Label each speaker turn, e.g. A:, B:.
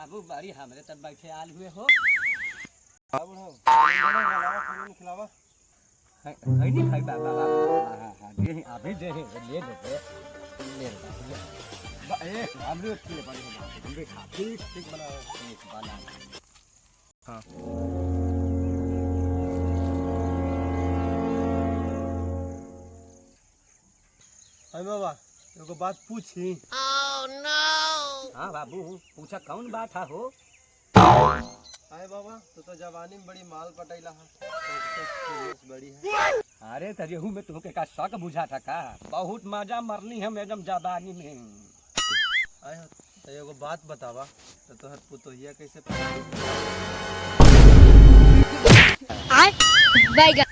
A: बाबू बड़ी हमरे तब बैठे आल हुए हो
B: बाबू हो खिलावा
A: है नहीं भाई बाबा हां दे अभी दे ले ए हमरे के लिए बड़ी हम भी खा ठीक बनाओ एक बना हां
B: अरे बाबा एगो बात पूछी।
A: हाँ बाबू पूछा कौन बात है हो।
B: अरे बाबा तो जवानी में बड़ी माल पटैला है तो बड़ी है।
A: अरे तजेहू में तुमके का शक बुझा था का बहुत मजा मरनी हम एकदम जवानी में।
B: आए तो एगो बात बतावा तो तोहर पुतोहिया कैसे
C: बैगन